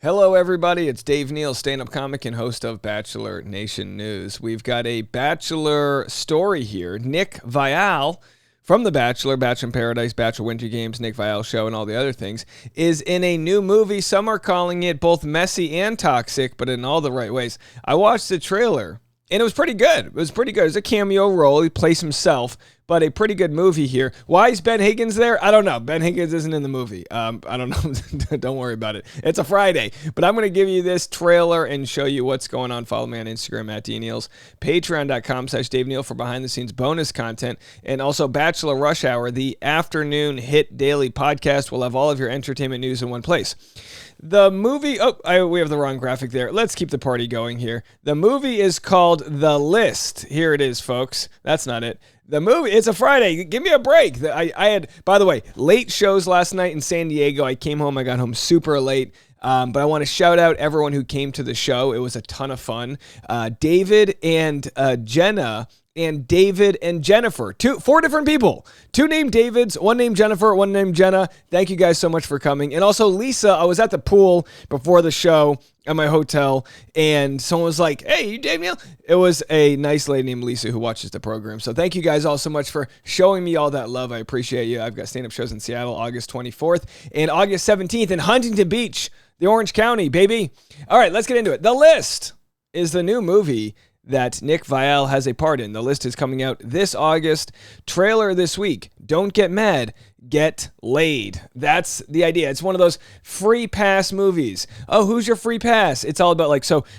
Hello, everybody. It's Dave Neal, stand-up comic and host of Bachelor Nation News. We've got a Bachelor story here. Nick Viall from The Bachelor, Bachelor in Paradise, Bachelor Winter Games, Nick Viall Show, and all the other things, is in a new movie. Some are calling it both messy and toxic, but in all the right ways. I watched the trailer, and it was pretty good. It was a cameo role. He plays himself, but a pretty good movie here. Why is Ben Higgins there? I don't know. Ben Higgins isn't in the movie. I don't know. Don't worry about it. It's a Friday, but I'm going to give you this trailer and show you what's going on. Follow me on Instagram at DNeals, patreon.com/Dave Neal for behind-the-scenes bonus content, and also Bachelor Rush Hour, the afternoon hit daily podcast. Will have all of your entertainment news in one place. The movie, we have the wrong graphic there. Let's keep the party going here. The movie is called The List. Here it is, folks. That's not it. The movie, it's a Friday. Give me a break. I had, by the way, late shows last night in San Diego. I came home. I got home super late. But I want to shout out everyone who came to the show. It was a ton of fun. David and Jenna and David and Jennifer. Four different people. Two named Davids, one named Jennifer, one named Jenna. Thank you guys so much for coming. And also Lisa, I was at the pool before the show at my hotel, and someone was like, "Hey, you Dave Neal?" It was a nice lady named Lisa who watches the program. So thank you guys all so much for showing me all that love. I appreciate you. I've got stand-up shows in Seattle, August 24th and August 17th in Huntington Beach, the Orange County, baby. All right, let's get into it. The List is the new movie that Nick Viall has a part in. The List is coming out this August. Trailer this week. Don't get mad. Get laid. That's the idea. It's one of those free pass movies. Oh, who's your free pass? It's all about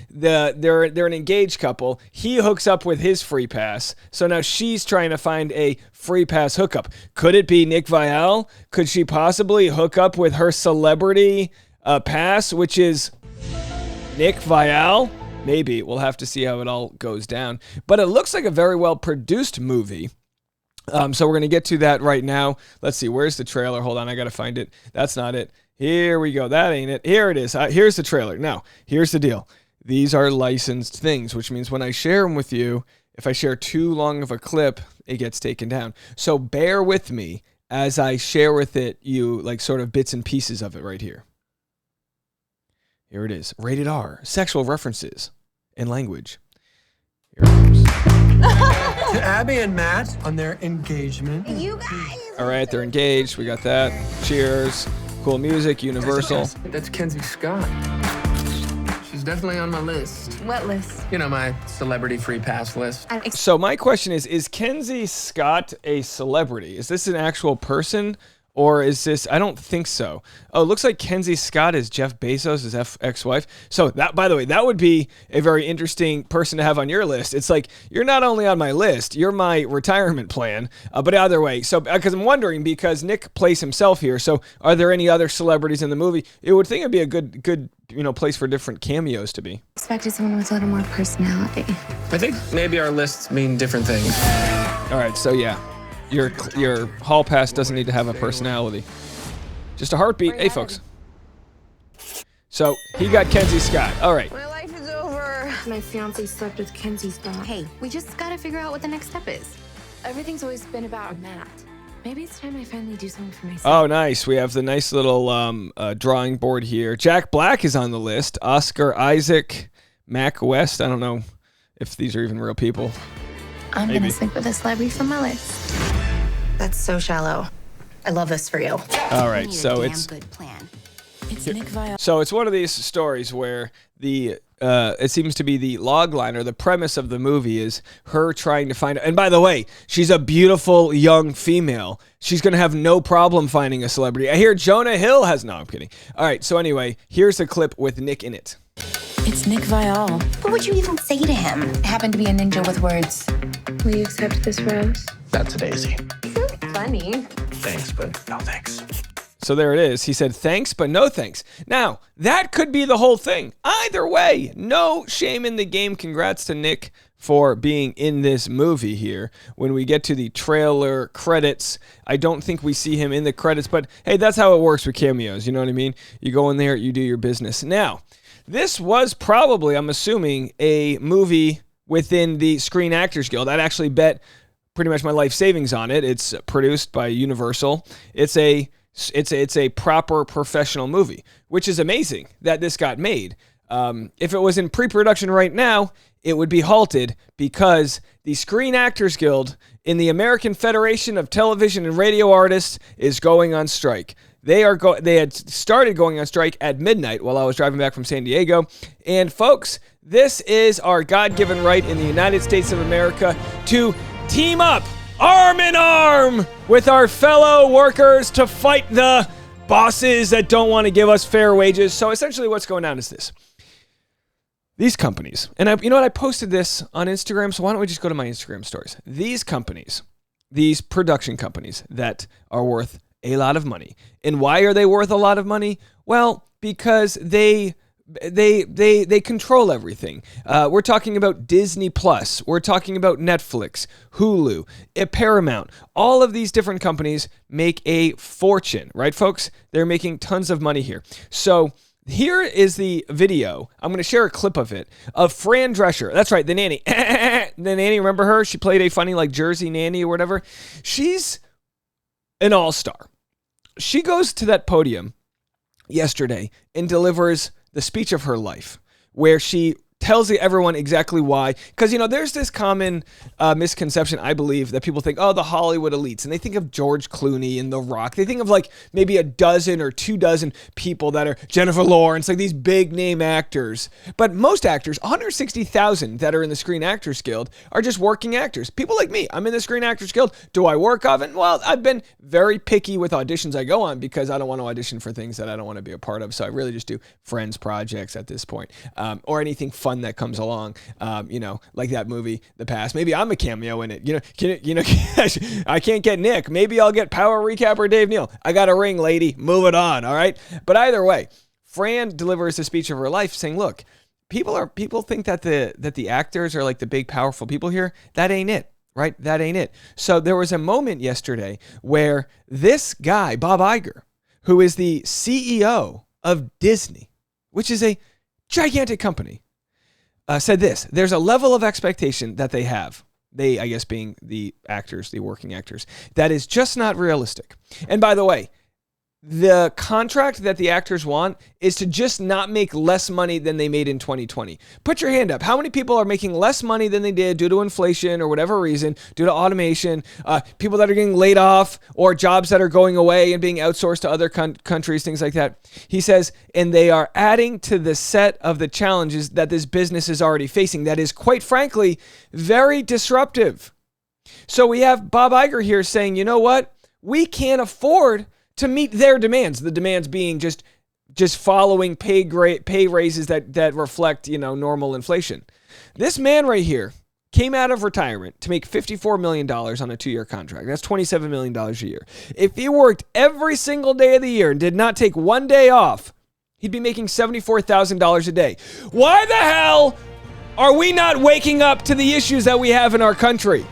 they're an engaged couple. He hooks up with his free pass. So now she's trying to find a free pass hookup. Could it be Nick Viall? Could she possibly hook up with her celebrity pass, which is Nick Viall? Maybe. We'll have to see how it all goes down. But it looks like a very well-produced movie. So we're going to get to that right now. Let's see. Where's the trailer? Hold on. I got to find it. That's not it. Here we go. That ain't it. Here it is. Here's the trailer. Now, here's the deal. These are licensed things, which means when I share them with you, if I share too long of a clip, it gets taken down. So bear with me as I share with you sort of bits and pieces of it right here. Here it is. Rated R. Sexual references and language. Here it comes. To Abby and Matt on their engagement. You guys! All right, they're engaged. We got that. Cheers. Cool music. Universal. That's Kenzie Scott. She's definitely on my list. What list? You know, my celebrity free pass list. So my question is Kenzie Scott a celebrity? Is this an actual person? Or is this, I don't think so. Oh, it looks like Kenzie Scott is Jeff Bezos' ex-wife. So that, by the way, that would be a very interesting person to have on your list. It's like, you're not only on my list, you're my retirement plan. But either way, so, because I'm wondering, because Nick plays himself here, so are there any other celebrities in the movie? It would think it'd be a good place for different cameos to be. Expected someone with a little more personality. I think maybe our lists mean different things. All right, so yeah. Your hall pass doesn't need to have a personality. Just a heartbeat. Hey, folks. So he got Kenzie Scott. All right. My life is over. My fiance slept with Kenzie Scott. Hey, we just gotta figure out what the next step is. Everything's always been about Matt. Maybe it's time I finally do something for myself. Oh, nice. We have the nice little drawing board here. Jack Black is on the list. Oscar Isaac, Mac West. I don't know if these are even real people. I'm gonna sleep with a celebrity from my list. That's so shallow. I love this for you. All right, so it's good plan. It's Nick Viall. So it's one of these stories where it seems to be the log line or the premise of the movie is her trying to find. And by the way, she's a beautiful young female. She's gonna have no problem finding a celebrity. I hear Jonah Hill has. No, I'm kidding. All right, so anyway, here's a clip with Nick in it. It's Nick Viall. What would you even say to him? I happen to be a ninja with words. Will you accept this rose? That's a daisy. Funny. Thanks, but no thanks. So there it is. He said, thanks, but no thanks. Now, that could be the whole thing. Either way, no shame in the game. Congrats to Nick for being in this movie here. When we get to the trailer credits, I don't think we see him in the credits, but hey, that's how it works with cameos. You know what I mean? You go in there, you do your business. Now, this was probably, I'm assuming, a movie within the Screen Actors Guild. I'd actually bet pretty much my life savings on it. It's produced by Universal. It's a It's a proper professional movie, which is amazing that this got made. If it was in pre-production right now, it would be halted because the Screen Actors Guild in the American Federation of Television and Radio Artists is going on strike. They had started going on strike at midnight while I was driving back from San Diego. And folks, this is our God-given right in the United States of America to team up arm in arm with our fellow workers to fight the bosses that don't want to give us fair wages. So essentially what's going on is this. These companies, and you know what? I posted this on Instagram, so why don't we just go to my Instagram stories? These companies, these production companies that are worth a lot of money. And why are they worth a lot of money? Well, because they control everything. We're talking about Disney Plus. We're talking about Netflix, Hulu, Paramount. All of these different companies make a fortune, right, folks? They're making tons of money here. So here is the video. I'm going to share a clip of it of Fran Drescher. That's right, the nanny. The nanny, remember her? She played a funny like Jersey nanny or whatever. She's an all-star. She goes to that podium yesterday and delivers the speech of her life, where she tells everyone exactly why. Because, you know, there's this common misconception, I believe, that people think, oh, the Hollywood elites. And they think of George Clooney and The Rock. They think of like maybe a dozen or 24 people that are Jennifer Lawrence, like these big name actors. But most actors, 160,000 that are in the Screen Actors Guild, are just working actors. People like me, I'm in the Screen Actors Guild. Do I work often? Well, I've been very picky with auditions I go on because I don't want to audition for things that I don't want to be a part of. So I really just do friends projects at this point, or anything fun that comes along, like that movie, The Past. Maybe I'm a cameo in it. I can't get Nick. Maybe I'll get Power Recap or Dave Neal. I got a ring, lady. Move it on. All right. But either way, Fran delivers the speech of her life, saying, "Look, people think that the actors are like the big powerful people here. That ain't it." Right? That ain't it. So there was a moment yesterday where this guy, Bob Iger, who is the CEO of Disney, which is a gigantic company, said this: there's a level of expectation that they have, they, I guess, being the actors, the working actors, that is just not realistic. And by the way, the contract that the actors want is to just not make less money than they made in 2020. Put your hand up. How many people are making less money than they did due to inflation or whatever reason, due to automation, people that are getting laid off or jobs that are going away and being outsourced to other countries, things like that? He says, and they are adding to the set of the challenges that this business is already facing. That is, quite frankly, very disruptive. So we have Bob Iger here saying, you know what? We can't afford to meet their demands. The demands being just following pay raises that reflect, normal inflation. This man right here came out of retirement to make $54 million on a 2-year contract. That's $27 million a year. If he worked every single day of the year and did not take one day off, he'd be making $74,000 a day. Why the hell are we not waking up to the issues that we have in our country?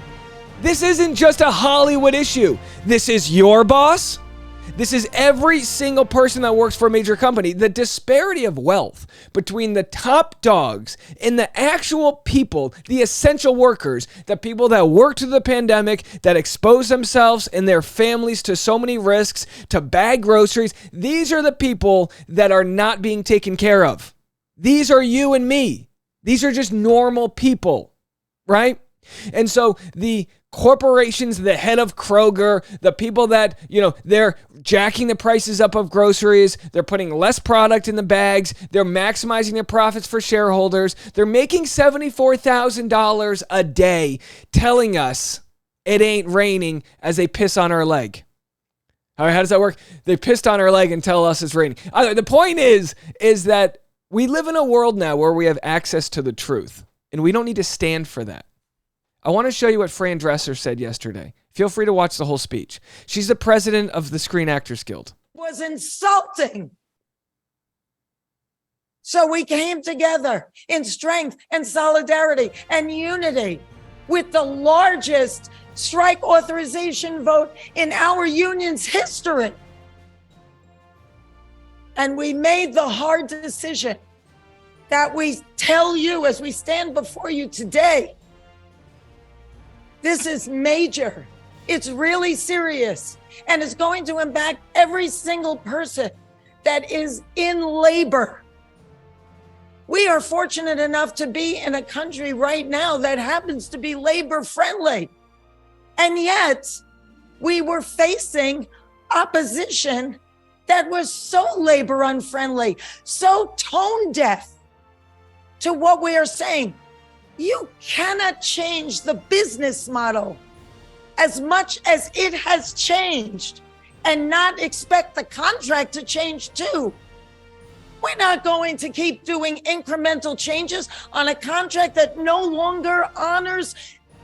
This isn't just a Hollywood issue. This is your boss. This is every single person that works for a major company. The disparity of wealth between the top dogs and the actual people, the essential workers, the people that worked through the pandemic, that exposed themselves and their families to so many risks, to bag groceries. These are the people that are not being taken care of. These are you and me. These are just normal people, right? And so the corporations, the head of Kroger, the people that, they're jacking the prices up of groceries, they're putting less product in the bags, they're maximizing their profits for shareholders, they're making $74,000 a day, telling us it ain't raining as they piss on our leg. All right, how does that work? They pissed on our leg and tell us it's raining. The point is that we live in a world now where we have access to the truth, and we don't need to stand for that. I want to show you what Fran Drescher said yesterday. Feel free to watch the whole speech. She's the president of the Screen Actors Guild. Was insulting. So we came together in strength and solidarity and unity with the largest strike authorization vote in our union's history. And we made the hard decision that we tell you as we stand before you today. This is major. It's really serious, and it's going to impact every single person that is in labor. We are fortunate enough to be in a country right now that happens to be labor friendly. And yet we were facing opposition that was so labor unfriendly, so tone deaf to what we are saying. You cannot change the business model as much as it has changed and not expect the contract to change too. We're not going to keep doing incremental changes on a contract that no longer honors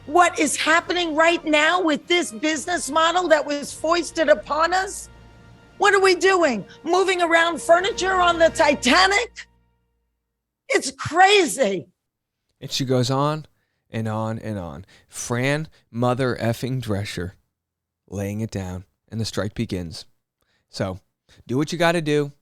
what is happening right now with this business model that was foisted upon us. What are we doing? Moving around furniture on the Titanic? It's crazy. And she goes on and on and on. Fran mother effing Drescher laying it down, and the strike begins. So do what you got to do,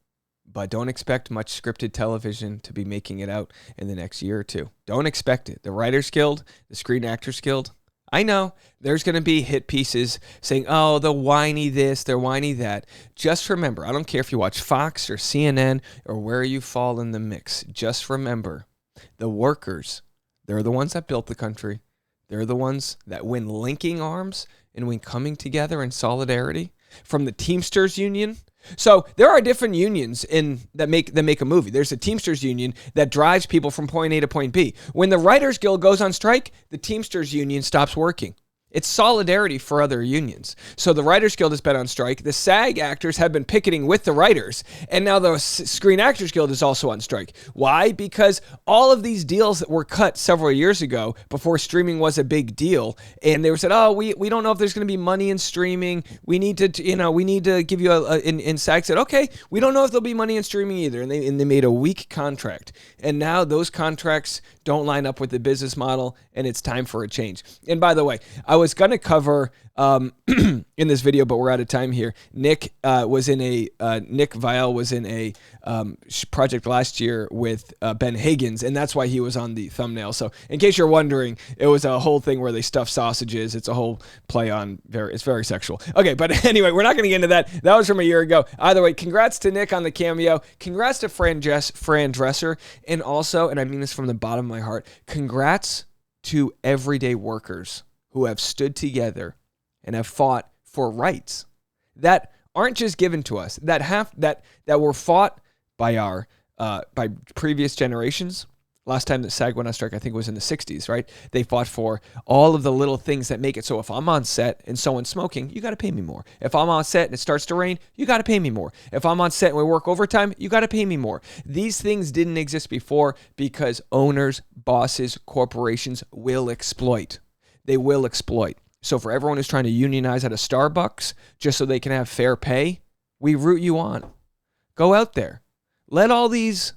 but don't expect much scripted television to be making it out in the next year or two. Don't expect it. The Writers Guild, the Screen Actors Guild, I know there's going to be hit pieces saying, oh, they're whiny this, they're whiny that. Just remember, I don't care if you watch Fox or CNN or where you fall in the mix. Just remember, the workers, they're the ones that built the country. They're the ones that when linking arms and when coming together in solidarity from the Teamsters Union. So there are different unions that make a movie. There's a Teamsters Union that drives people from point A to point B. When the Writers Guild goes on strike, the Teamsters Union stops working. It's solidarity for other unions. So the Writers Guild has been on strike. The SAG actors have been picketing with the writers. And now the Screen Actors Guild is also on strike. Why? Because all of these deals that were cut several years ago before streaming was a big deal. And they were said, oh, we don't know if there's going to be money in streaming. We need to give you and SAG said, okay, we don't know if there'll be money in streaming either. And they made a weak contract. And now those contracts don't line up with the business model, and it's time for a change. And by the way, I was going to cover in this video, but we're out of time here. Nick Viall was in a project last year with Ben Higgins, and that's why he was on the thumbnail. So in case you're wondering, it was a whole thing where they stuff sausages. It's a whole play on it's very sexual. Okay, but anyway, we're not going to get into that. That was from a year ago. Either way, congrats to Nick on the cameo. Congrats to Fran Drescher, and also, and I mean this from the bottom of my heart, congrats to everyday workers who have stood together and have fought for rights that aren't just given to us, that were fought by our by previous generations. Last time that SAG went on strike, I think it was in the 60s, right? They fought for all of the little things that make it so if I'm on set and someone's smoking, you got to pay me more. If I'm on set and it starts to rain, you got to pay me more. If I'm on set and we work overtime, you got to pay me more. These things didn't exist before because owners, bosses, corporations will exploit. They will exploit. So for everyone who's trying to unionize at a Starbucks just so they can have fair pay, we root you on. Go out there. Let all these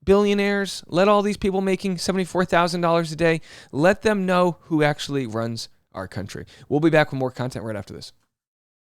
billionaires, let all these people making $74,000 a day, let them know who actually runs our country. We'll be back with more content right after this.